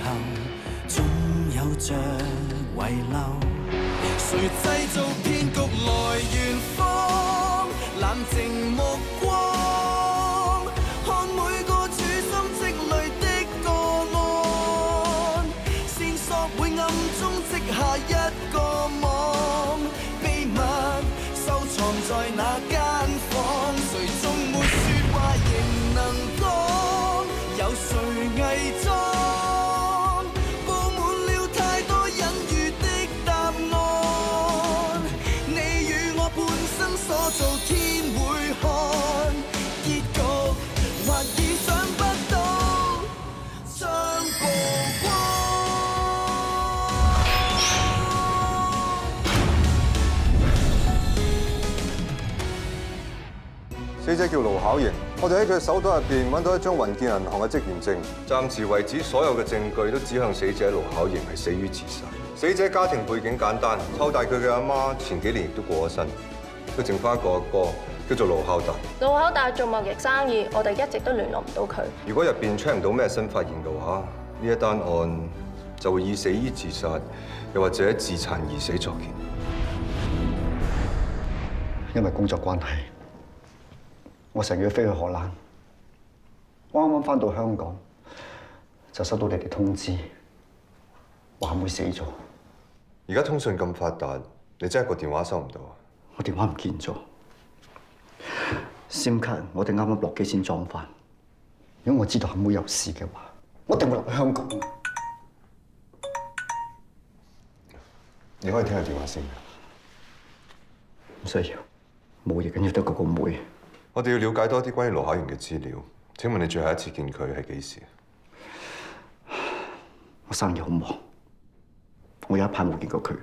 後，總有着遺留。誰製造騙局來圓謊？冷靜目光，看每個處心積慮的個案，線索會暗中織下一個網，秘密收藏在那間房，誰終沒說話仍能講，有誰偽裝？布滿了太多隱喻的答案，你與我半生所做天會看，結局或意想不到將曝光。死者叫盧巧瑩，我哋喺佢手袋入邊揾到一張雲建銀行嘅職員證。暫時為止，所有嘅證據都指向死者盧巧瑩係死於自殺。死者家庭背景簡單，湊大佢嘅阿媽前幾年亦都過咗身，佢剩翻一個阿哥叫做盧巧達。盧巧達做貿易生意，我哋一直都聯絡唔到佢。如果入邊 check 唔到咩新發現嘅話，呢一單案就會以死於自殺，又或者自殘而死作結。因為工作關係，我成日要飛去荷蘭。我啱啱翻到香港，就收到你哋通知，話阿妹死咗。而家通訊咁發達，你真係個電話收唔到啊？我電話唔見咗，SIM 卡我哋啱啱落機先裝翻。如果我知道阿妹有事嘅話，我一定會留喺香港。你可以聽下電話先。唔需要，冇嘢緊要得過個妹。我哋要了解多啲關於盧巧瑩嘅資料。請問你最後一次見佢係幾時？我生意好忙，我有一排冇見過佢。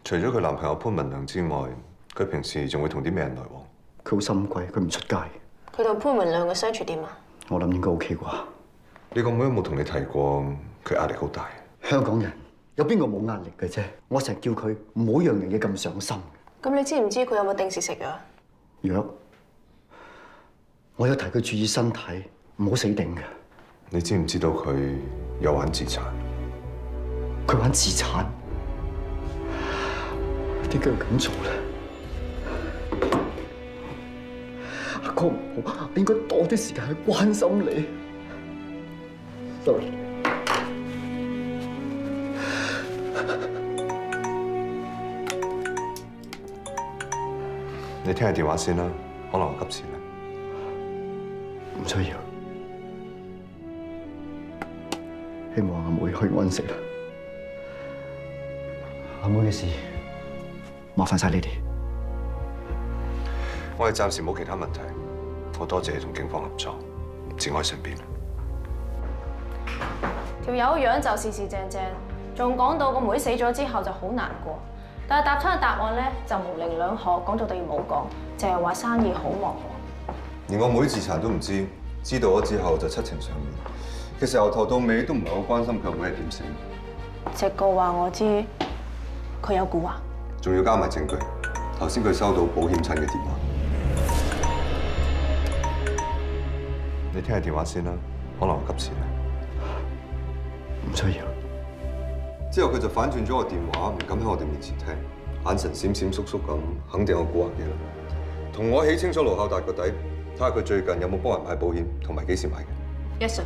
除咗佢男朋友潘文亮之外，佢平時仲會同啲咩人來往？佢好心機，佢唔出街。佢同潘文亮嘅相處點啊？我諗應該 OK 啩。你個妹有冇同你提過佢壓力好大？香港人有邊個冇壓力嘅啫？我成日叫佢唔好樣樣嘢咁上心。咁你知唔知佢有冇定時食藥？藥？我有提佢注意身體，唔好死定嘅。你知唔知道佢有玩自殘？佢玩自殘？點解要咁做咧？阿哥唔好，你應該多啲時間去關心你。Sorry。你聽下電話先啦，可能我急事啦。唔需要。希望阿妹可以安息啦。阿妹嘅事，麻煩晒你哋。我哋暫時冇其他問題，我多謝你同警方合作，節哀順變。條友樣就四四正正，仲講到個妹死咗之後就好難過，但係答出嘅答案咧就模棱兩可，講到等於冇講，淨係話生意好忙喎。連我妹自殘都唔知，知道咗之後就七情上面。其實由頭到尾都唔係好關心佢妹係點死。直告話我知，佢有蠱惑。仲要加埋證據。頭先佢收到保險診嘅電話。你聽下電話先啦，可能我急事啦。唔需要。之後佢就反轉咗個電話，唔敢喺我哋面前聽，眼神閃閃縮縮咁，肯定有蠱惑嘢啦。同我起清楚盧巧達個底，睇下佢最近有冇幫人買保險，同埋幾時買嘅。Yes sir。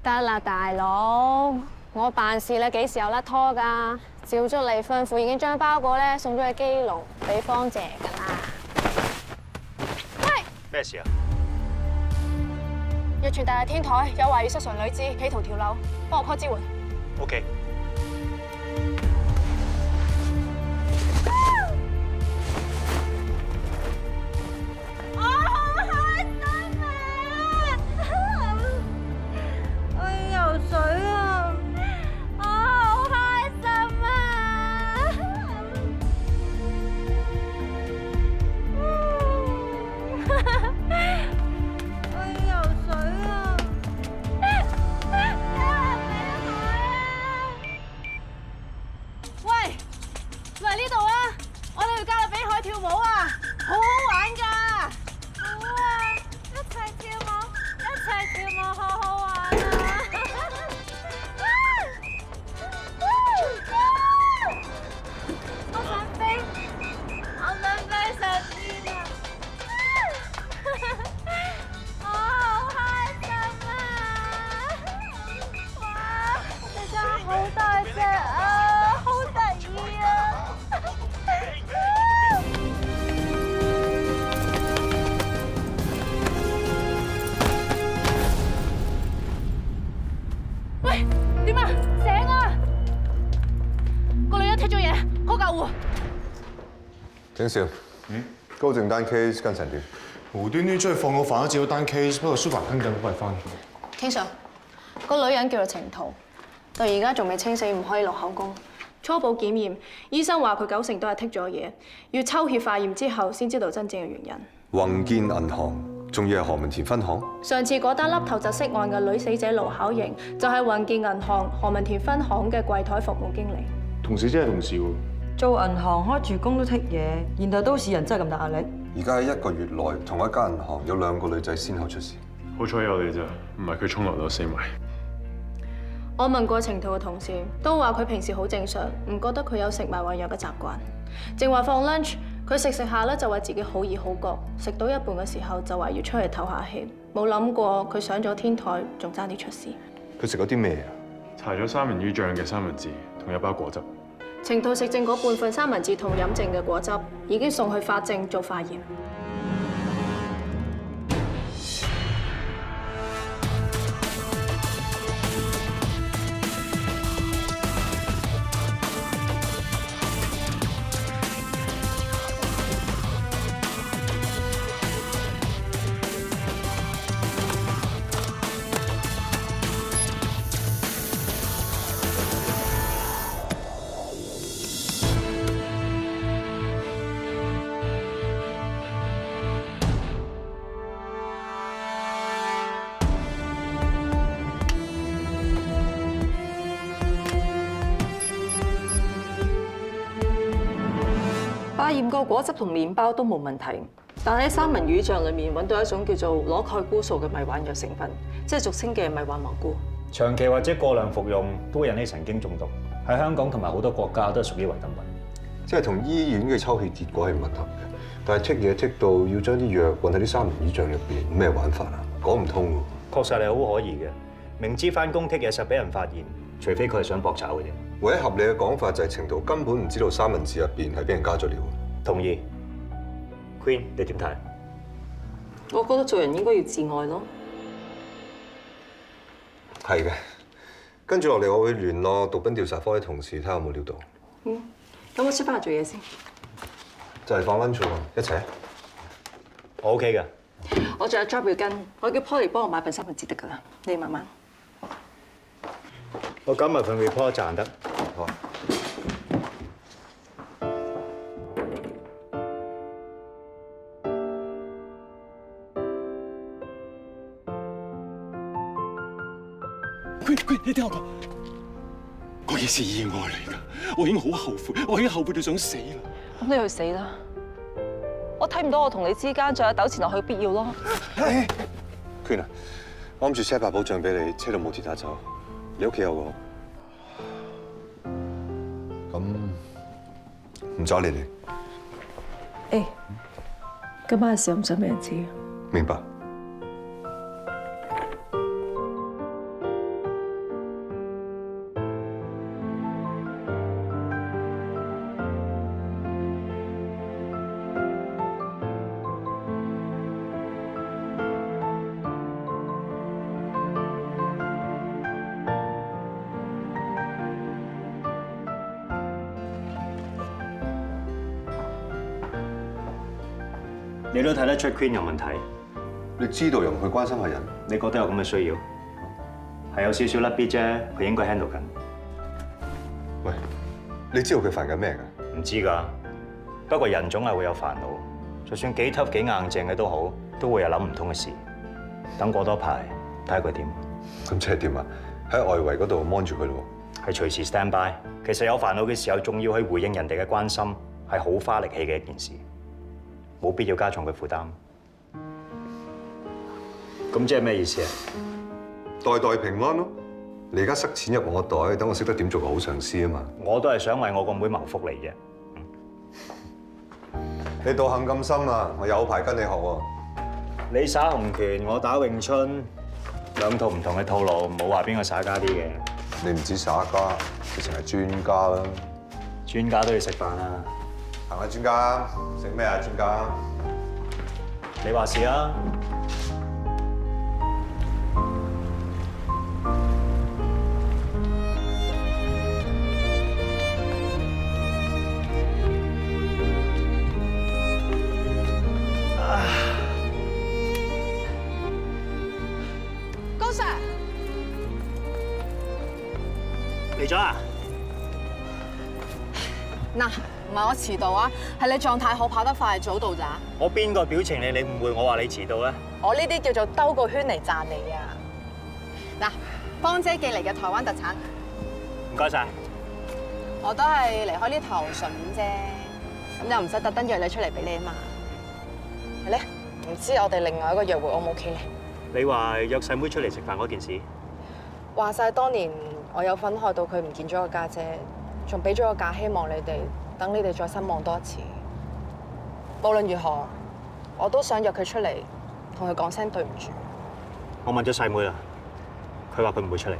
得啦，大佬，我辦事咧幾時有甩拖㗎？照足你吩咐，已經將包裹咧送咗去基隆俾芳姐㗎啦。喂，咩事啊？日傳大日天台有懷疑失常女子企圖跳樓，幫我 call 支援。OK。景少，高正單 case 跟成點？無端端出去放個飯都接到單 case，不過 Super 跟緊好快翻。King Sir，個女人叫做程圖，到而家仲未清死，唔可以落口供。初步檢驗，醫生話佢90%都係剔咗嘢，要抽血化驗之後先知道真正嘅原因。宏建銀行仲要係何文田分行？上次嗰單粒頭窒息案嘅女死者盧巧瑩，就係宏建銀行何文田分行嘅櫃台服務經理。同事真係同事喎。做銀行開住工都剔嘢，現代都市人真係咁大壓力？而家喺1個月內，同一間銀行有2個女仔先後出事。好彩有你咋，唔係佢衝落樓死埋。我問過程圖嘅同事，都話佢平時好正常，唔覺得佢有食埋胃藥嘅習慣。正話放 lunch，佢食下咧就話自己好熱好覺，食到一半嘅時候就話要出去透下氣，冇諗過佢上咗天台，仲差啲出事。佢食咗啲咩啊？搽咗三文魚醬嘅三文治同一包果汁。程圖食剩嗰半份三文治同飲剩嘅果汁，已經送去法證做化驗。化驗個果汁同麵包都冇問題，但喺三文魚醬裏面揾到一種叫做裸蓋菇素嘅迷幻藥成分，即係俗稱嘅迷幻蘑菇。長期或者過量服用都會引起神經中毒，喺香港同埋好多國家都係屬於違禁品。即係同醫院嘅抽血結果係吻合嘅，但係剔嘢剔到要將啲藥混喺啲三文魚醬入邊，咩玩法啊？講唔通喎。確實係好可疑嘅，明知翻工剔嘢實俾人發現，除非佢係想搏炒嘅啫。唯一合理嘅講法就係程度根本唔知道三文治入邊係俾人加咗料。同意 ，Queen 你點睇？我覺得做人應該要自愛咯。係嘅，跟住落嚟我會聯絡毒品調查科啲同事睇下有冇料到。咁我出翻去做嘢先。就係放 lunch 喎，一齊。我 OK 嘅。我仲有 job 要跟，我叫 Polly 幫我買份三文治得㗎啦，你慢慢。我交埋份 report 賺得。好啊。你聽我講，嗰件事意外嚟㗎，我已經好後悔，我已經後悔到想死啦。咁你去死啦！我睇唔到我同你之間仲有糾纏落去嘅必要咯。Queen 啊，我諗住 set 把保障俾你，車到冇跌打走。你屋企有個，咁唔阻你哋。誒，今晚嘅事唔想俾人知。明白。你都睇得出 Queen 有問題，你知道又唔去關心下人，你覺得有咁嘅需要？係有少少甩啲啫，佢應該 handle 緊。喂，你知道佢煩緊咩㗎？唔知㗎，不過人總係會有煩惱，就算幾 tough 幾硬淨嘅都好，都會有諗唔通嘅事。等過多排睇下佢點。咁即係點啊？喺外圍嗰度 mon 住佢咯。係隨時 stand by。其實有煩惱嘅時候，仲要去回應人哋嘅關心，係好花力氣嘅一件事。冇必要加重佢負擔。咁即係咩意思啊？代代平安咯！你而家塞錢入我袋，等我識得點做個好上司啊嘛！我都係想為我個妹謀福利啫。你道行咁深啊，我有排跟你學喎。你耍洪拳，我打詠春，兩套唔同嘅套路，唔好話邊個耍家啲嘅。你唔止耍家，直情係專家啦！專家都要食飯啦。行啦，專家，食咩啊，專家？你話事啊！嚟咗啊！嗱，唔係我遲到啊，係你狀態好，跑得快，早到咋？我邊個表情你誤會我話你遲到咧？我呢啲叫做兜個圈嚟讚你啊！嗱，芳姐寄嚟嘅台灣特產，唔該晒。我都係離開呢頭順便啫，咁又唔使特登約你出嚟俾你啊嘛。係咧，唔知我哋另外一個約會 O 唔 OK 咧？你話約細妹出嚟食飯嗰件事，話晒當年我有份害到佢唔見咗個家姐，仲俾咗個假希望你哋，等你哋再失望多一次。無論如何，我都想約佢出嚟，同佢講聲對唔住。我問咗細妹啦，佢話佢唔會出嚟。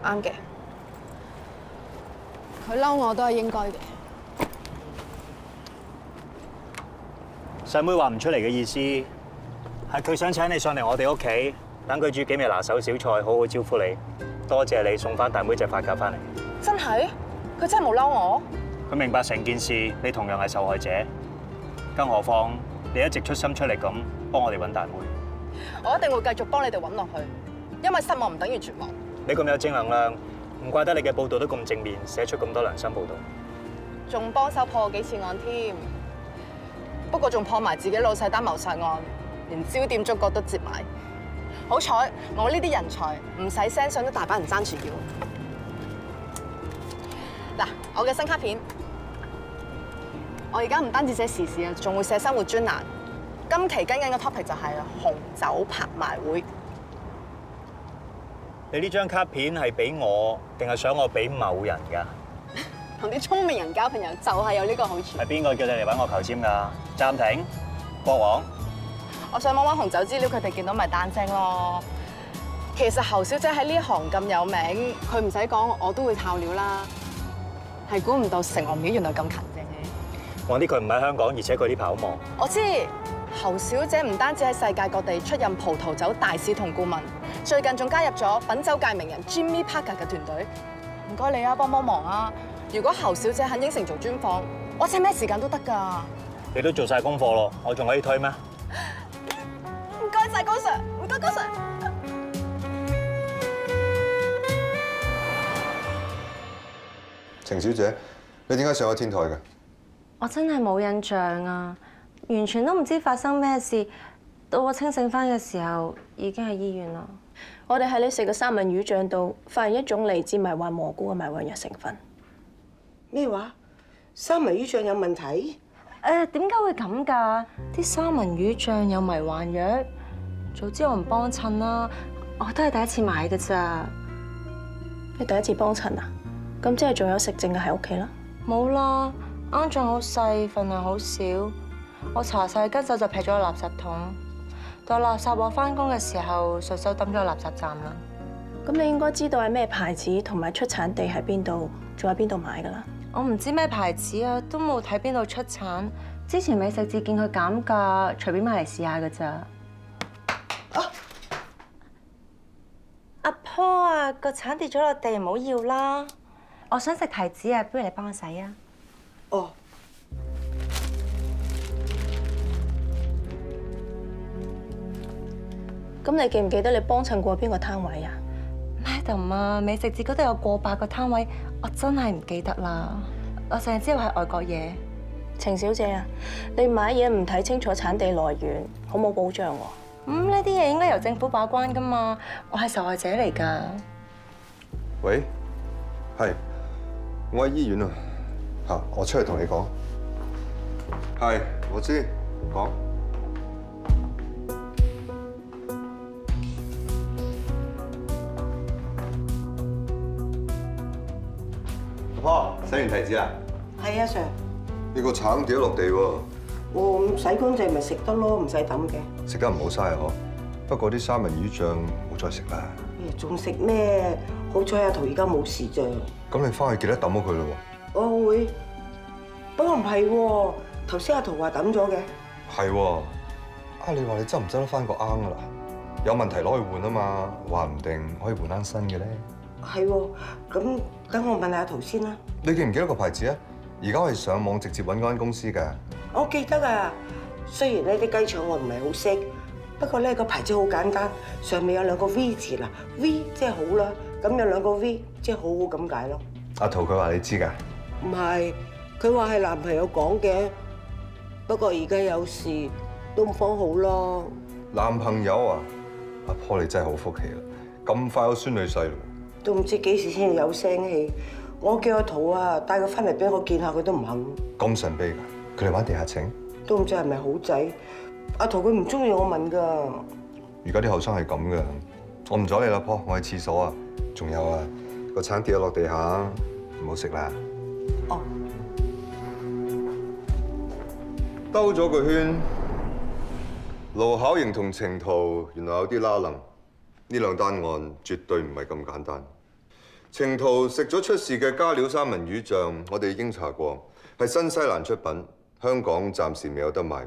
啱嘅，佢嬲我都係應該嘅。細妹話唔出嚟嘅意思係佢想請你上嚟我哋屋企，等佢煮幾味拿手小菜，好好招呼你。多謝你送翻大妹隻髮夾翻嚟。真係？佢真係冇嬲我？佢明白成件事，你同樣係受害者，更何況你一直出心出力咁幫我哋揾大妹。我一定會繼續幫你哋揾落去，因為失望唔等於絕望。你咁有正能量，唔怪得你嘅報道都咁正面，寫出咁多良心報道。仲幫手破幾次案添，不過仲破埋自己老細單謀殺案，連焦點觸角都接埋。好彩我呢啲人才唔使 send 信都大把人爭住要。嗱，我嘅新卡片，我而家唔單止寫時事啊，仲會寫生活專欄。今期跟緊嘅 topic 就係紅酒拍賣會。你呢張卡片係俾我，定係想我俾某人㗎？同啲聰明人交朋友就係有呢個好處。係邊個叫你嚟揾我求籤㗎？暫停，國王。我上網揾紅酒資料，佢哋見到咪單聲咯。其實侯小姐喺呢行咁有名，佢唔使講我都會套料啦。係估唔到城隍廟原來咁勤政嘅。我啲佢唔喺香港，而且佢呢排好忙。我知侯小姐唔單止喺世界各地出任葡萄酒大使同顧問，最近仲加入咗品酒界名人 Jimmy Parker 嘅團隊。唔該你啊，幫幫忙啊！如果侯小姐肯應承做專訪，我請咩時間都得㗎。你都做晒功課咯，我仲可以推咩？唔該晒高 Sir， 唔該高 Sir。程小姐，你點解上咗天台嘅？我真係冇印象啊，完全都唔知發生咩事。到我清醒翻嘅時候，已經喺醫院啦。我哋喺你食嘅三文魚醬度發現一種嚟自迷幻蘑菇嘅迷幻藥成分。咩話？三文魚醬有問題？點解會咁㗎？啲三文魚醬有迷幻藥，早知我唔幫襯啦。我都係第一次買㗎咋。你第一次幫襯啊？咁即係仲有食剩嘅喺屋企啦？冇啦，啱醬好細，份量好少。我搽晒跟手就劈咗個垃圾桶。到垃圾我翻工嘅時候，順手抌咗個垃圾站啦。咁你應該知道係咩牌子同埋出產地喺邊度，仲喺邊度買㗎啦？我唔知咩牌子啊，都冇睇邊度出產。之前美食節見佢減價，隨便買嚟試下㗎咋。阿婆啊，個橙跌咗落地，唔好要啦。我想食提子啊，不如你幫我洗啊。哦。咁你記唔記得你幫襯過邊個攤位啊 ？Madam 啊，美食節嗰度有過百個攤位，我真係唔記得啦。我淨係知道係外國嘢。程小姐啊，你買嘢唔睇清楚產地來源，好冇保障喎。呢啲嘢應該由政府把關㗎嘛。我係受害者嚟㗎。喂，係，我喺醫院啊。嚇，我出嚟同你講。係，我知，講。阿婆，洗完提子啦？係啊 ，Sir。呢個橙跌咗落地喎。我洗乾淨咪食得咯，唔使抌嘅。食得唔好嘥嗬。不過啲三文魚醬冇再食啦。仲食咩？好彩阿桃而家冇事咋。咁你翻去記得抌咗佢咯喎。我會。不過唔係喎，頭先阿桃話抌咗嘅。係喎。啊，你話你執唔執得翻個罌㗎啦？有問題攞去換啊嘛，話唔定可以換罌新嘅咧。係喎，咁等我問下阿桃先啦。你記唔記得個牌子啊？而家可以上網直接揾嗰間公司㗎。我記得啊，雖然呢啲雞腸我唔係好識，不過咧個牌子好簡單，上面有2個 V 字啦 ，V 即係好啦，咁有2個 V 即係好好咁解咯。阿桃佢話你知㗎？唔係，佢話係男朋友講嘅。不過而家有事都唔方好咯。男朋友啊，阿婆你真係好福氣啦，咁快有孫女婿咯。都唔知幾時先有聲氣。我叫阿桃啊，帶佢翻嚟俾我見下，佢都唔肯。咁神秘㗎？佢哋玩地下情？都唔知係咪好仔。阿桃佢唔中意我問㗎。而家啲後生係咁嘅，我唔阻你啦，婆，我去廁所啊。仲有啊，個橙跌咗落地下，唔好食啦。哦。兜咗個圈，盧巧瑩同程圖原來有啲拉楞，呢兩單案絕對唔係咁簡單。程圖食咗出事嘅加料三文魚醬，我哋已經查過，係新西蘭出品，香港暫時未有得賣。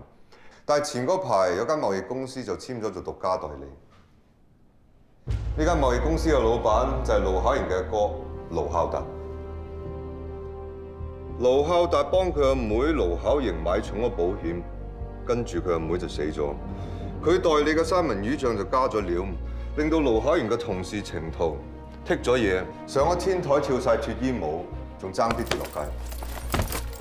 但係前嗰排有間貿易公司就簽咗做獨家代理。呢間貿易公司嘅老闆就係盧巧瑩嘅哥盧孝達。盧孝達幫佢阿妹盧巧瑩買重咗保險，跟住佢阿妹就死咗。佢代理嘅三文魚醬就加咗料，令到盧巧瑩嘅同事程圖剔咗嘢，上咗天台跳晒脱衣舞，仲爭啲跌落街。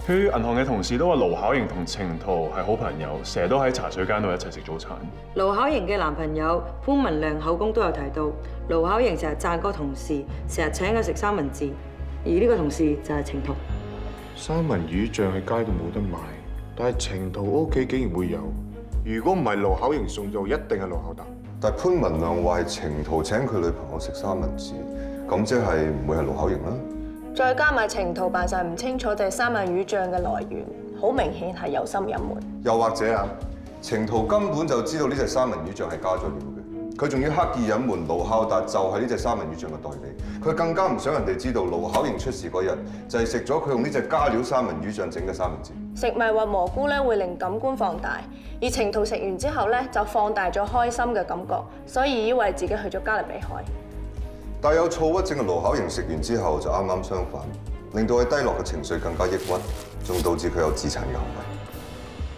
去銀行嘅同事都話盧巧瑩同程圖係好朋友，成日都喺茶水間度一齊食早餐。盧巧瑩嘅男朋友潘文亮口供都有提到，盧巧瑩成日讚嗰個同事，成日請佢食三文治，而呢個同事就係程圖。三文魚醬喺街度冇得賣，但係程圖屋企竟然會有。如果唔係盧巧瑩送到，一定係盧巧達。但係潘文亮話係程圖請佢女朋友食三文治，咁即係唔會係盧巧瑩啦。再加埋程圖扮晒唔清楚就係三文魚醬嘅來源，好明顯係有心隱瞞。又或者啊，程圖根本就知道呢隻三文魚醬係加咗料嘅，佢仲要刻意隱瞞盧孝達就係呢隻三文魚醬嘅代理，佢更加唔想人哋知道盧巧瑩出事嗰日就係食咗佢用呢隻加料三文魚醬整嘅三文治。食迷魂蘑菇咧會令感官放大，而程圖食完之後咧就放大咗開心嘅感覺，所以以為自己去咗加勒比海。但有躁鬱症嘅盧巧瑩食完之後就啱啱相反，令到佢低落嘅情緒更加抑鬱，仲導致佢有自殘嘅行為。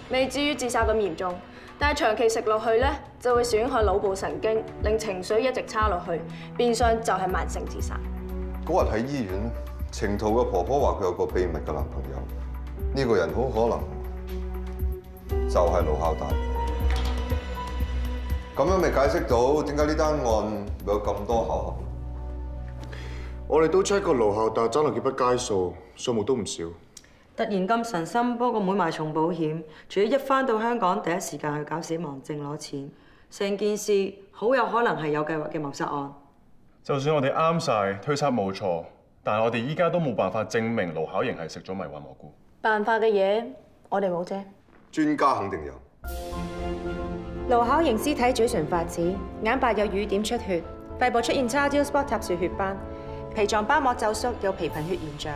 未至於自殺咁嚴重，但係長期食落去咧就會損害腦部神經，令情緒一直差落去，變相就係慢性自殺。嗰日喺醫院咧，程圖嘅婆婆話佢有個秘密嘅男朋友，呢個人好可能就係盧孝達。咁樣咪解釋到點解呢單案會有咁多巧合？我哋都 check 過盧孝達爭落幾筆街數，數目都唔少。突然咁神心幫個妹買重保險，仲要一返到香港第一時間去搞死亡證攞錢，成件事好有可能係有計劃嘅謀殺案。就算我哋啱晒推測冇錯，但係我哋依家都冇辦法證明盧巧瑩係食咗迷幻蘑菇。辦法嘅嘢我哋冇啫，專家肯定有。盧巧瑩屍體嘴唇發紫，眼白有瘀點出血，肺部出現叉焦 spot 塌樹血斑，脾臟包膜皺縮有皮貧血現象，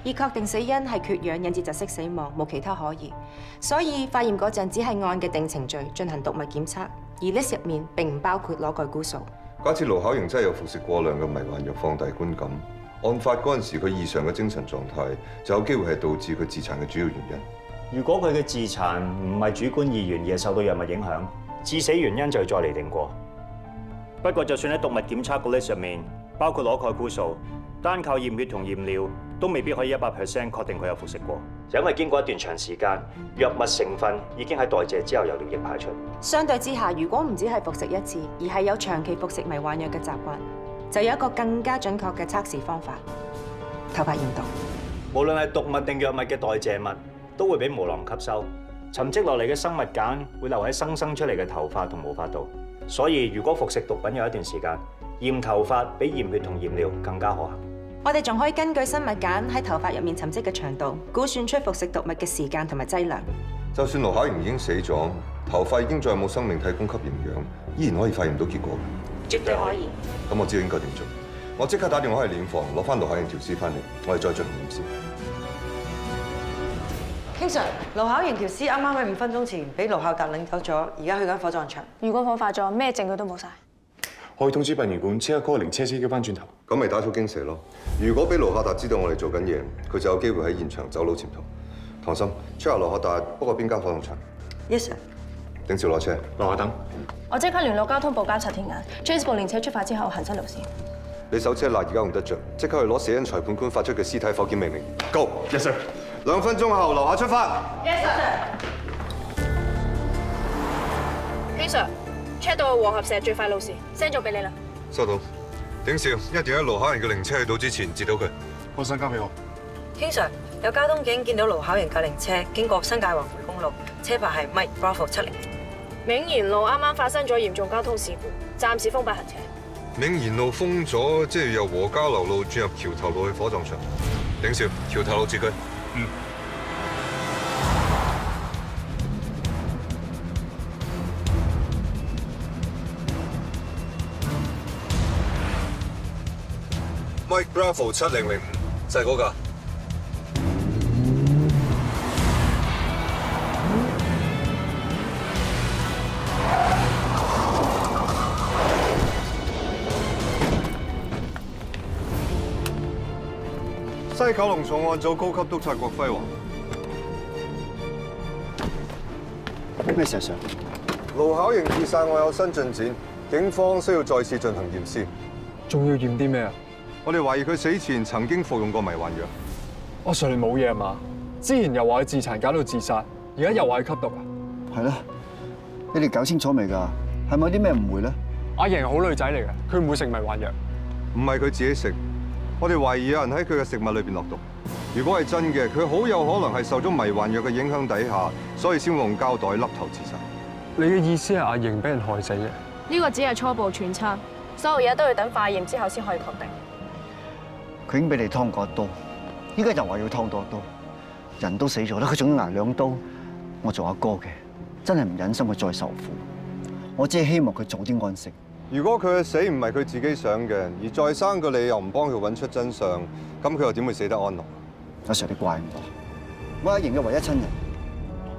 已確定死因係缺氧引致窒息死亡，冇其他可疑。所以化驗嗰陣只係按嘅定程序進行毒物檢測，而 list 入面並唔包括裸蓋菇素。假設盧巧瑩真係有服食過量嘅迷幻藥放大觀感，案發嗰陣時佢異常嘅精神狀態，就有機會係導致佢自殘嘅主要原因。如果佢嘅自殘唔係主觀意願而係受到藥物影響，致死原因就要再釐定過。不過就算喺毒物檢測個 list 入面包括裸蓋菇素，單靠驗血同驗尿都未必可以100% 確定佢有服食過，因為經過一段長時間，藥物成分已經喺代謝之後由尿液排出。相對之下，如果唔只係服食一次，而係有長期服食迷幻藥嘅習慣，就有一個更加準確嘅測試方法——頭髮驗毒。無論係毒物定藥物嘅代謝物，都會俾毛囊吸收，沉積落嚟嘅生物鹼會留喺生出嚟嘅頭髮同毛髮度。所以如果服食毒品有一段時間，驗頭髮比驗血同驗尿更加可行。我哋仲可以根據生物鹼喺頭髮入面沉積嘅長度，估算出服食毒物嘅時間同埋劑量。就算盧巧瑩已經死咗，頭髮已經再冇生命體供給營養，依然可以發現到結果嘅。絕對可以。咁我知道應該點做，我即刻打電話去殮房攞翻盧巧瑩條屍翻嚟，我哋再進行驗屍。King Sir，盧巧瑩條屍啱啱喺5分鐘前俾盧孝達領走咗，而家去緊火葬場。如果火化咗，咩證據都冇晒。可以通知殯儀館，即刻 call 靈車司機翻轉頭。咁咪打草驚蛇咯。如果俾盧孝達知道我哋做緊嘢，佢就有機會喺現場走佬潛逃。唐心 check 下盧孝達，不過邊間火葬場 ？Yes sir。鼎少攞車，落下等。我即刻聯絡交通部監察天眼 ，Chase 部連車出發之後行駛路線。你手車辣而家用得着，即刻去攞死因裁判官發出嘅屍體剖檢命令。Go！ Yes sir。 2分鐘後樓下出發。 Yes sir。King Sir，check 到去和合石最快路線 ，send 咗俾你啦。收到。鼎少，一定喺盧巧瑩嘅靈車去到之前截到佢。放心交俾我。 King Sir，有交通警見到盧巧瑩嘅靈車經過新界環迴公路，車牌係 Mike Bravo 700。銘賢路啱啱發生咗嚴重交通事故，暫時封閉行車。銘賢路封咗，即係由和交流路轉入橋頭路去火葬場。鼎少，橋頭路截佢。嗯。Mike Bravo 7005，就係嗰架。西九龍重案組高級督察郭輝華。咩事啊，Sir？盧巧瑩自殺案有新進展，警方需要再次進行驗屍。仲要驗啲咩啊？我哋懷疑佢死前曾經服用過迷幻藥。阿 Sir 你冇嘢啊嘛？之前又話佢自殘搞到自殺，而家又話佢吸毒啊？係啦，你哋搞清楚未㗎？係咪有啲咩誤會咧？阿瑩係好女仔嚟嘅，佢唔會食迷幻藥。唔係佢自己食，我哋懷疑有人喺佢嘅食物裏邊落毒。如果係真嘅，佢好有可能係受咗迷幻藥嘅影響底下，所以先會用膠袋笠頭自殺。你嘅意思係阿瑩俾人害死嘅？呢個只係初步揣測，所有嘢都要等化驗之後先可以確定。佢已經俾你劏過一刀，依家又話要劏多一刀，人都死咗啦，佢仲要捱2刀。我做阿哥嘅，真係唔忍心佢再受苦。我只係希望佢早啲安息。如果佢嘅死唔係佢自己想嘅，而再生個理由唔幫佢揾出真相，咁佢又點會死得安樂？阿 Sir， 你怪我阿瑩嘅唯一親人，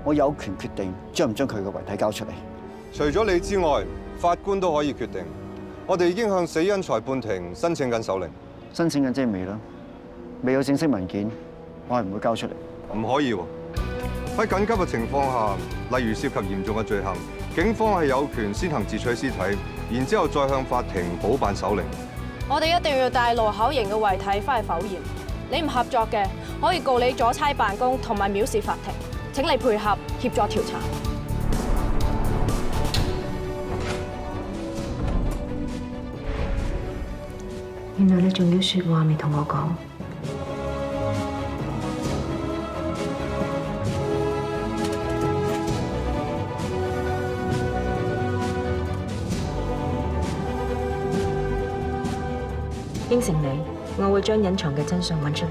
我有權決定將唔將佢嘅遺體交出嚟。除咗你之外，法官都可以決定。我哋已經向死因裁判庭申請緊手令。申請緊即係未啦，未有正式文件，我係唔會交出嚟。唔可以喎。喺緊急嘅情況下，例如涉及嚴重嘅罪行，警方係有權先行截取屍體，然之後再向法庭補辦手令。我哋一定要帶盧巧瑩嘅遺體翻去剖驗。你唔合作嘅，可以告你阻差辦公同埋藐視法庭。請你配合協助調查。原來你仲有説話未同我講。應承你，我會將隱藏嘅真相揾出嚟。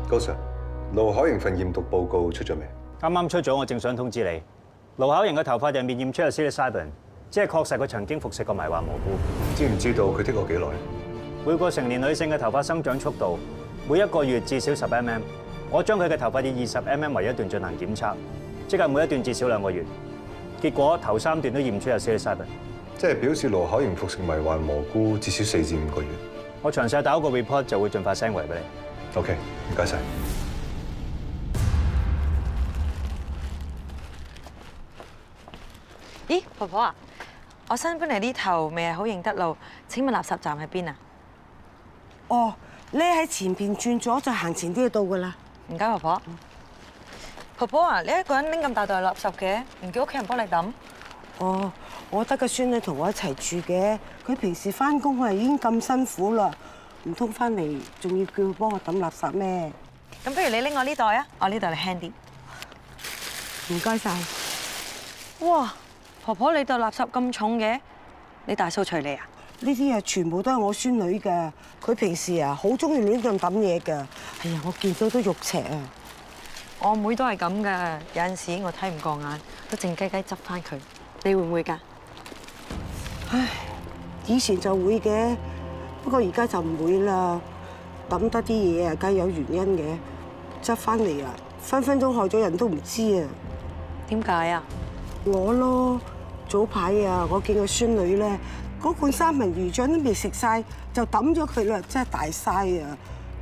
高 Sir， 盧巧瑩份驗毒報告出咗未？啱啱出咗，我正想通知你。盧巧瑩嘅頭髮入面驗出有 psilocybin， 即係確實佢曾經服食過迷幻蘑菇。知唔知道佢剔過幾耐？每個成年女性嘅頭髮生長速度，每1個月至少10 mm。我將佢嘅頭髮以20 mm 為一段進行檢測，即係每一段至少2個月。結果頭3段都驗出有 psilocybin， 即係表示盧巧瑩服食迷幻蘑菇至少4至5個月。我詳細打一個 report 就會盡快 send 過嚟俾你。OK， 唔該晒。咦，婆婆啊，我新搬嚟呢頭，未係好認得路。請問垃圾站喺邊啊？哦，你喺前邊轉左就行前啲就到㗎啦。唔該，婆婆。婆婆啊，你一個人拎咁大袋垃圾嘅，唔叫屋企人幫你抌？哦，我得個孫女同我一齊住嘅，佢平時翻工已經咁辛苦啦，唔通翻嚟仲要叫佢幫我抌垃圾咩？咁不如你拎我呢袋啊，我呢袋你輕啲。唔該晒。哇，婆婆你袋垃圾咁重嘅，你大掃除嚟啊？呢啲啊全部都係我孫女㗎，佢平時啊好中意亂咁抌嘢㗎。哎呀，我見到都肉赤啊！我妹都係咁㗎，有陣時我睇唔過眼，都靜雞雞執翻佢。你會唔會㗎？唉，以前就會嘅，不過而家就唔會啦。抌得啲嘢啊，梗係有原因嘅。執翻嚟啊，分分鐘害咗人都唔知啊！點解啊？我咯，早排啊，我見個孫女咧，嗰罐三文魚醬都未食晒，就抌咗佢啦，真係大嘥啊！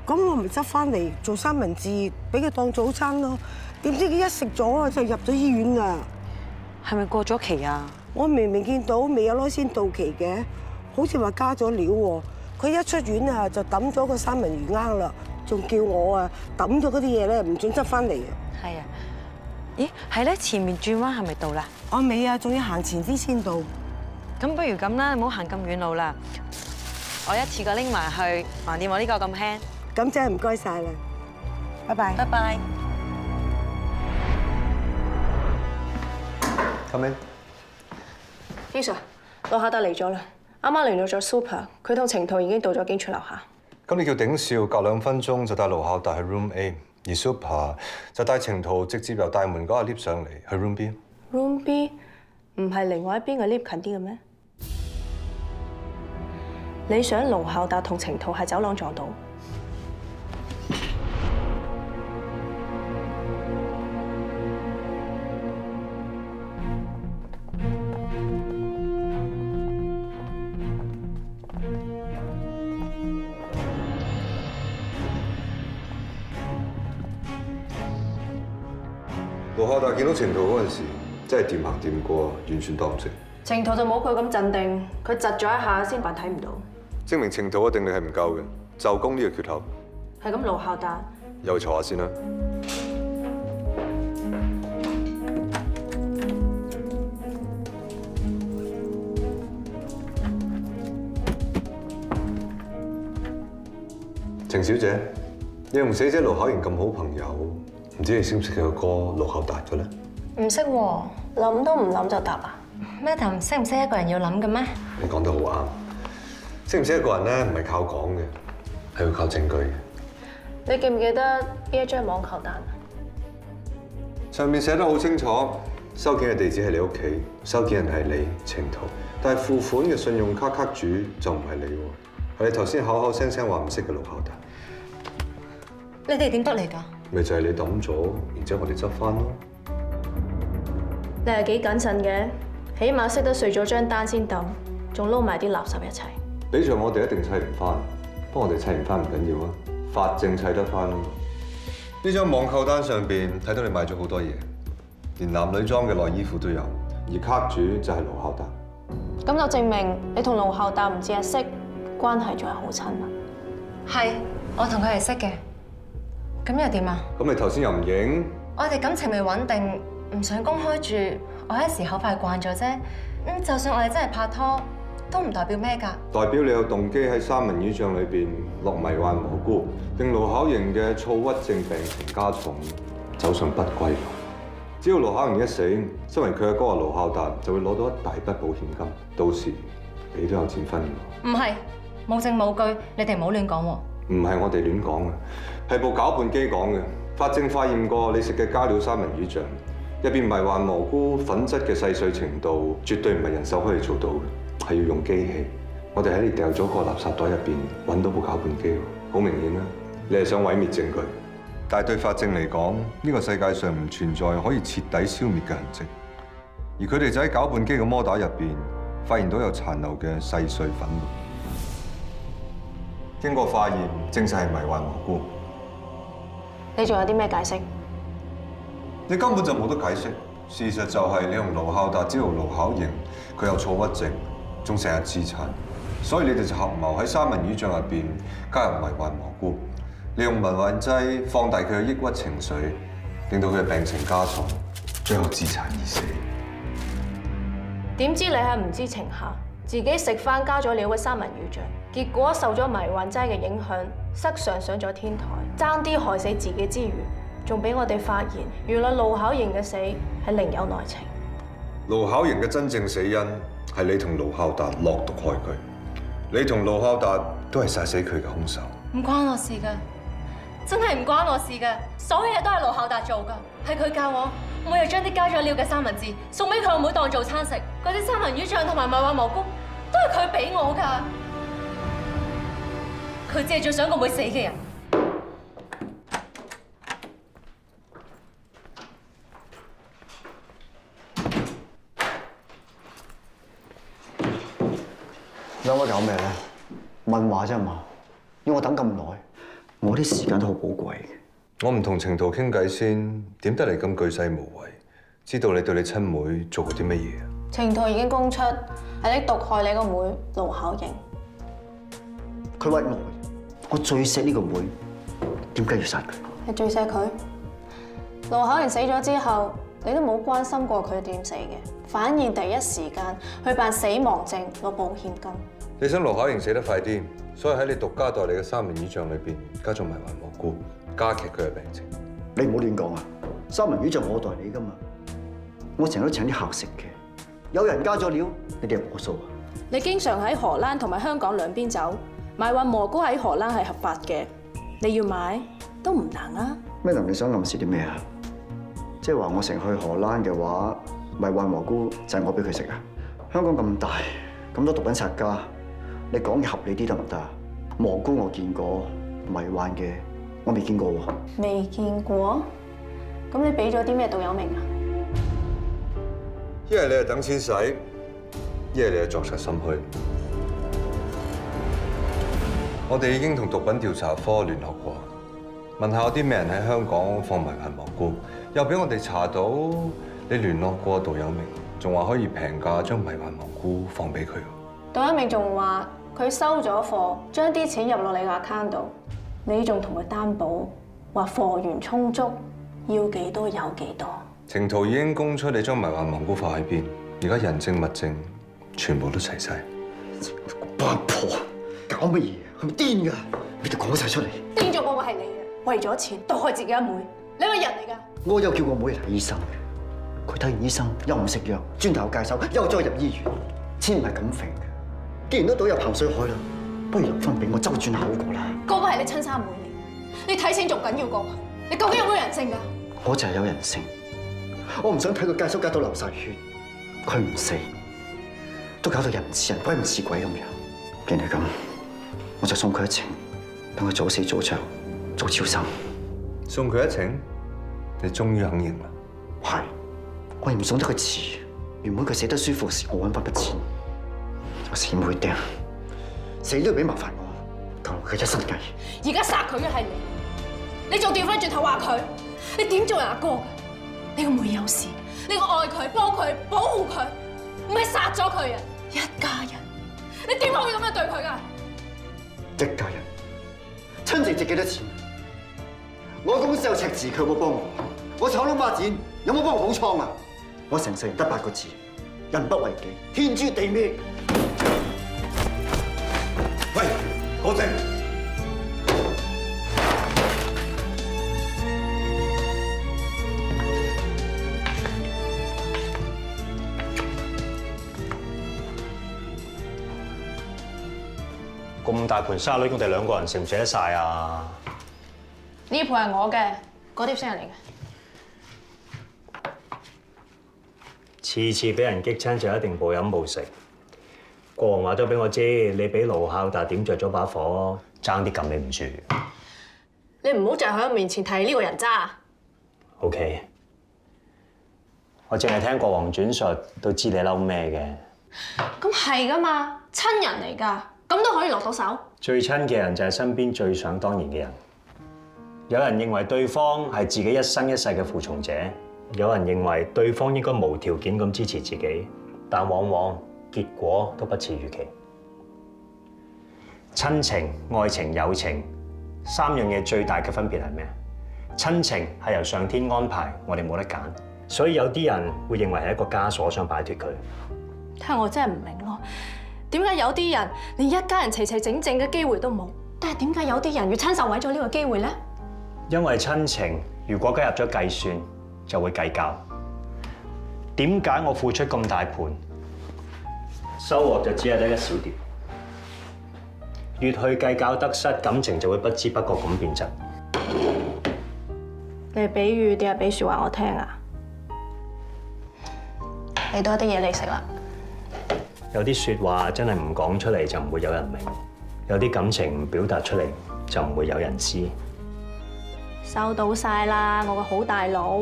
咁我咪執翻嚟做三文治，俾佢當早餐咯。點知佢一食咗啊，就入咗醫院啊！係咪過咗期啊？我明明見到未有耐先到期嘅，好似話加咗料喎。佢一出院啊，就抌咗個三文魚鈎啦，仲叫我啊抌咗嗰啲嘢咧，唔准執翻嚟啊！係啊。咦，係咧，前面轉彎係咪到啦？我未啊，仲要行前啲先到。咁不如咁啦，唔好行咁遠路啦。我一次過拎埋去，橫掂我呢個咁輕。咁真係唔該晒啦，拜拜。拜拜。Come in。醫生，羅孝達嚟咗啦，啱啱聯絡咗 Super， 佢同程圖已經到咗警署樓下。咁你叫鼎少隔2分鐘就帶盧孝達去 Room A， 而 Super 就帶程圖直接由大門嗰個 lift 上嚟去 Room B。Room B 唔係另外一邊嘅 lift 近啲嘅咩？你想盧孝達同程圖喺走廊撞到？盧孝達見到程圖嗰陣時，真係掂行掂過，完全當唔識。程圖就冇佢咁鎮定，佢窒咗一下先扮睇唔到。證明程圖嘅定力係唔夠嘅，就攻呢個缺口。係咁，盧孝達又坐下先啦。程小姐，你同死者盧巧瑩咁好朋友，唔知你識唔識佢個哥盧孝達嘅咧？唔識喎，諗都唔諗就答啊！咩談識唔識一個人要諗嘅咩？你講得好啱，識唔識一個人咧，唔係靠講嘅，係要靠證據嘅。你記唔記得呢一張網購單？上面寫得好清楚，收件嘅地址係你屋企，收件人係你程圖，但係付款嘅信用卡卡主就唔係你喎，係你頭先口口聲聲話唔識嘅盧孝達。你哋點得嚟㗎？咪就係你抌咗，然之後我哋執翻咯。你係幾謹慎嘅，起碼識得碎咗張單先抌，仲撈埋啲垃圾一齊。比著我哋一定砌唔翻，不過我哋砌唔翻唔緊要啊，法證砌得翻啊嘛。呢張網購單上邊睇到你買咗好多嘢，連男女裝嘅內衣褲都有，而卡主就係盧孝達。咁就證明你同盧孝達唔止係識，關係仲係好親密。係，我同佢係識嘅。咁又點啊？咁你頭先又唔認？我哋感情未穩定，唔想公開住。我一時口快慣咗啫。就算我哋真係拍拖，都唔代表咩㗎。代表你有動機喺三文魚醬裏邊落迷幻蘑菇，令盧巧瑩嘅躁鬱症病情加重，走上不歸路。只要盧巧瑩一死，身為佢嘅哥盧孝達就會攞到一大筆保險金，到時你都有錢分㗎。唔係，冇證冇據，你哋唔好亂講喎。唔係我哋亂講嘅，係部攪拌機講嘅。法證化驗過你食嘅加料三文魚醬，入邊迷幻蘑菇粉質嘅細碎程度，絕對唔係人手可以做到嘅，係要用機器。我哋喺你掉咗個垃圾袋入邊揾到部攪拌機，好明顯啦，你係想毀滅證據。但係對法證嚟講，呢個世界上唔存在可以徹底消滅嘅痕跡，而佢哋就喺攪拌機嘅摩打入邊發現到有殘留嘅細碎粉末。經過化驗，證實係迷幻蘑菇。你仲有啲咩解釋？你根本就冇得解釋。事實就係你同盧孝達知道盧巧瑩佢有躁鬱症，仲成日自殘，所以你哋就合謀喺三文魚醬入邊加入迷幻蘑菇，利用迷幻劑放大佢嘅抑鬱情緒，令到佢嘅病情加重，最後自殘而死。點知你喺唔知情下，自己食翻加咗料嘅三文魚醬，結果受咗迷幻劑嘅影響，失常上咗天台，爭啲害死自己之餘，仲俾我哋發現，原來盧巧瑩嘅死係另有內情。盧巧瑩嘅真正死因係你同盧孝達落毒害佢，你同盧孝達都係殺死佢嘅兇手。唔關我事㗎，真係唔關我事㗎，所有嘢都係盧孝達做㗎，係佢教我每日將啲加咗料嘅三文治送俾佢阿妹當早餐食，嗰啲三文魚醬同埋迷幻蘑菇都係佢俾我㗎，佢只係最想個妹死嘅人。兩位搞咩咧？問話啫嘛，要我等咁耐，我啲時間都好寶貴嘅。我唔同程圖傾偈先，點得嚟咁巨細無遺？知道你對你親妹做過啲乜嘢啊？程圖已經供出，係你毒害你個妹盧巧瑩。佢屈我最錫呢個妹，點解要殺佢？你最錫佢？盧巧瑩死咗之後，你都冇關心過佢點死嘅，反而第一時間去辦死亡證攞保險金。你想盧巧瑩死得快啲，所以喺你獨家代理嘅三文魚醬裏邊加咗迷幻蘑菇，加劇佢嘅病情。你唔好亂講啊！三文魚醬我代理噶嘛，我成日都請啲客食嘅。有人加咗料，你哋係我數啊！你經常喺荷蘭同埋香港兩邊走，迷幻蘑菇喺荷蘭係合法嘅，你要買都唔難啊！咩能？你想暗示啲咩啊？即係話我成日去荷蘭嘅話，迷幻蘑菇就係我俾佢食啊！香港咁大，咁多毒品拆家，你講嘢合理啲得唔得啊？蘑菇我見過，迷幻嘅我未見過喎。未見過？咁你俾咗啲咩毒有名啊？一係你係等錢使，一係你係作賊心虛。我哋已經同毒品調查科聯絡過，問下有啲咩人喺香港放迷幻蘑菇，又俾我哋查到你聯絡過杜有明，仲話可以平價將迷幻蘑菇放俾佢。杜有明仲話佢收咗貨，將啲錢入落你個 account 度，你仲同佢擔保話貨源充足，要幾多有幾多。程圖已經供出你將迷幻蘑菇放喺邊，而家人證物證全部都齊晒。八婆搞乜嘢？係咪癲㗎？你哋講晒出嚟！癲咗嗰個係你啊！為咗錢毒害自己阿妹，你係個人嚟㗎！我有叫我妹嚟睇醫生嘅，佢睇完醫生又唔食藥，轉頭戒手，又再入醫院，錢唔係咁揈嘅。既然都倒入鹹水海啦，不如留翻俾我周轉下好過啦。嗰個係你親生妹嚟，你睇錢仲緊要過佢，你究竟有冇人性㗎？我就係有人性。我唔想睇佢戒手戒到流晒血，佢唔死，都搞到人唔似人，鬼唔似鬼咁樣。既然係咁，我就送佢一程，等佢早死早着，早超生。送佢一程，你終於肯認啦？係，我唔送得佢遲。原本佢死得舒服時，我揾翻筆錢，我死妹釘，死都要俾麻煩我，救佢一生計。而家殺佢嘅係你，你仲調翻轉頭話佢，你點做人阿哥㗎？你個妹有事，你個愛佢、幫佢、保護佢，唔係殺咗佢啊！一家人，你點可以咁樣對佢㗎？一家人，親情值幾多錢？我公司有赤字，佢有冇幫我？我炒窿孖展，有冇幫我補倉啊？我成世人得8個字：人不為己，天誅地滅。喂，郭靖。咁大盤沙律，我哋2個人食唔食得晒啊？呢盤係我嘅，嗰碟先係你嘅。次次俾人激親就一定暴飲暴食。國王話咗俾我知，你俾盧孝達點着咗把火，爭啲撳你唔住。你唔好就喺我面前提呢個人渣。OK， 我淨係聽國王轉述都知你嬲咩嘅。咁係㗎嘛，親人嚟㗎。咁都可以落到手？最親嘅人就係身邊最想當然嘅人。有人認為對方係自己一生一世嘅負從者，有人認為對方應該無條件咁支持自己，但往往結果都不似預期。親情、愛情、友情三樣嘢最大嘅分別係咩？親情係由上天安排，我哋冇得揀，所以有啲人會認為係一個枷鎖，想擺脫佢。但係我真係唔明咯，點解有啲人連一家人齊齊整整嘅機會都冇？但係點解有啲人要親手毀咗呢個機會咧？因為親情如果加入咗計算，就會計較。點解我付出咁大盤，收穫就只係得一小碟？越去計較得失，感情就會不知不覺咁變質。你係比喻定係俾説話我聽啊？俾多啲嘢你食啦。有啲説話真係唔講出嚟就唔會有人明，有啲感情唔表達出嚟就唔會有人知。收到晒啦，我個好大佬，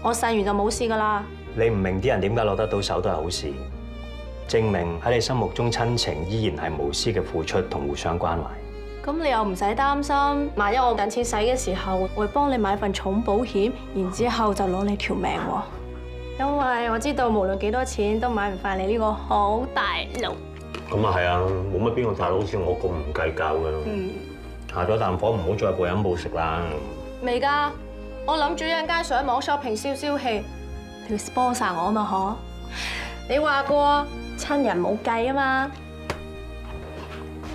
我細完就冇事噶啦。你唔明啲人點解攞得到手都係好事，證明喺你心目中親情依然係無私嘅付出同互相關懷。咁你又唔使擔心，萬一我緊錢使嘅時候，我會幫你買份重保險，然之後就攞你條命喎。因為我知道無論幾多錢都買唔翻你呢個好大佬。咁啊係啊，冇乜邊個大佬好似我咁唔計較嘅。下咗啖火唔好再暴飲暴食啦。未㗎，我諗住一陣間上網 shopping 消消氣，你 sponsor 我啊嘛嗬？你話過親人冇計啊嘛。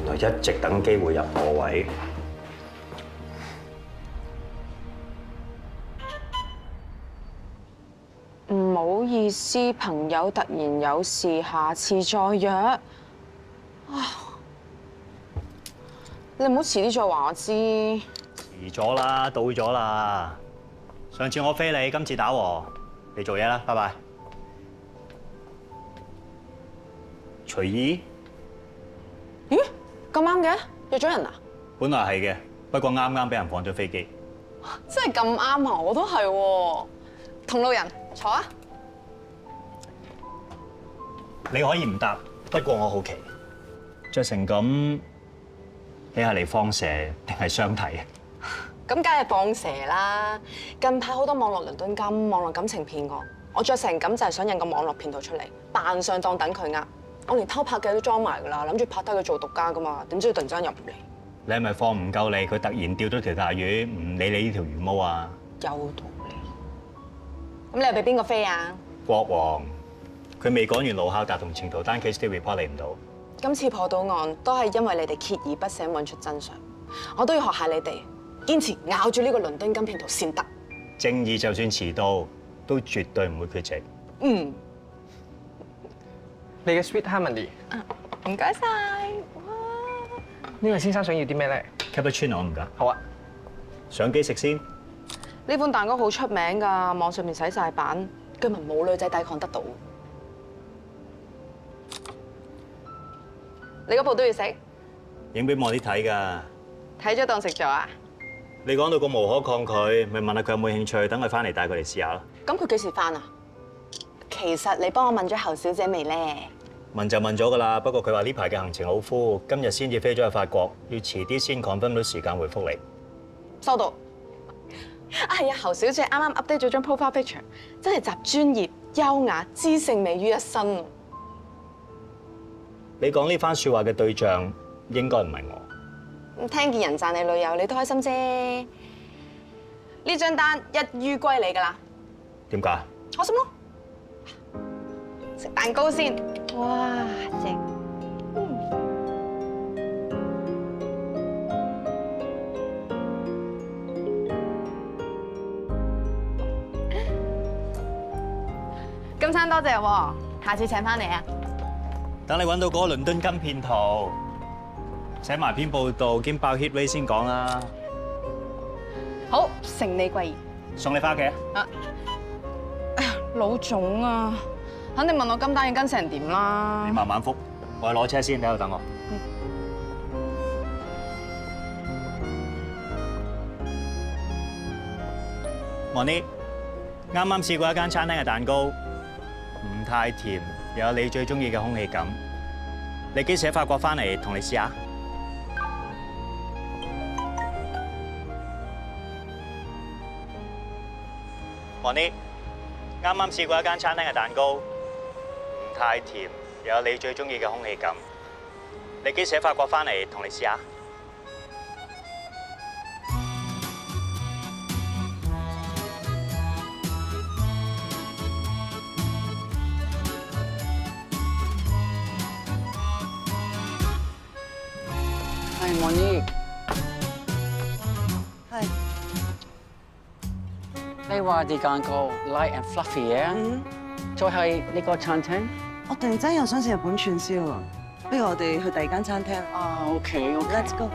原來一直等機會入我位。唔好意思，朋友突然有事，下次再約。啊，你唔好遲啲再話我知。遲咗啦，到咗啦。上次我飛你，今次打和，你做嘢啦，拜拜。隨意？咦，咁啱嘅，約咗人啊？本來係嘅，不過啱啱俾人放咗飛機。真係咁啱啊！我都係喎，同路人坐啊！你可以唔答，不過我好奇，着成咁，你係嚟放蛇定係相睇啊？咁梗係放蛇啦！近排好多網絡倫敦金、網絡感情騙案，我着成咁就係想引個網絡騙徒出嚟，扮上當等佢呃。我連偷拍嘅都裝埋㗎啦，諗住拍低佢做獨家㗎嘛，點知佢突然之間入唔嚟。你係咪放唔夠你？佢突然釣咗條大魚，唔理你呢條魚毛啊？有道理。咁你係俾邊個飛啊？國王，佢未講完盧孝達同程圖單 case 啲 report 嚟唔到。今次破到案都係因為你哋鍥而不捨揾出真相，我都要學下你哋，堅持咬住呢個倫敦金騙徒先得。正義就算遲到，都絕對唔會缺席。嗯。你嘅 sweet harmony。唔該晒。呢位先生想要啲咩咧 ？Cappuccino 唔該。好啊。上機食先。呢款蛋糕好出名㗎，網上面洗晒版，據聞冇女仔抵抗得到。你嗰部都要食？影俾我啲睇㗎。睇咗當食咗啊？你講到咁無可抗拒，咪問下佢有冇興趣，等佢翻嚟帶佢嚟試下咯。咁佢幾時翻啊？其實你幫我問咗侯小姐未咧？問就問咗㗎啦，不過佢話呢排嘅行程好 full，今日先至飛咗去法國，要遲啲先 confirm 到時間回覆你。收到。啊係啊，侯小姐啱啱 update 咗張 profile picture， 真係集專業、優雅、知性美於一身。你講呢番説話嘅對象應該唔係我。聽見人讚你女友，你都開心啫。呢張單一於歸你㗎啦。點解？開心咯。食蛋糕先。哇，正。今餐多謝喎，下次請翻你啊！等你揾到嗰個倫敦金騙徒，寫埋篇報道兼爆 hit rate 先講啦。好，承你貴言。送你翻屋企啊！哎呀，老總啊，肯定問我今單要跟成點啦。你慢慢覆，我去攞車先，你喺度等我。Moni，啱啱試過一間餐廳嘅蛋糕，唔太甜，又有你最中意嘅空氣感。你幾時喺法國翻嚟同你試下？Moni，啱啱試過一間餐廳嘅蛋糕，唔太甜，又有你最中意嘅空氣感。你幾時喺法國翻嚟同你試下？係Monique。係。你話啲蛋糕 light and fluffy 嘅，再係呢個餐廳。我突然間又想食日本串燒啊，不如我哋去第二間餐廳。啊，OK，Let's go。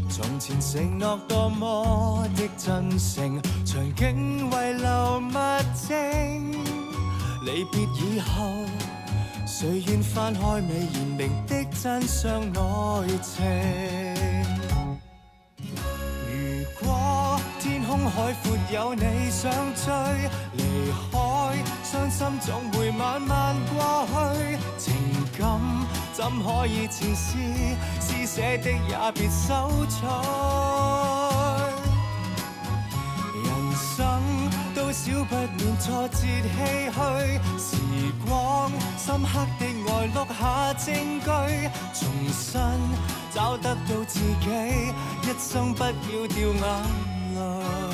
從前承諾多麼的真誠，場景遺留物證。離別以後，誰願翻開未言明的真相愛情？如果天空海闊有你想追，離開傷心總會慢慢過去。情感怎可以前事，施捨的也別收取。人生都少不免挫折唏噓，時光深刻的愛錄下證據，重新找得到自己，一生不要掉眼淚。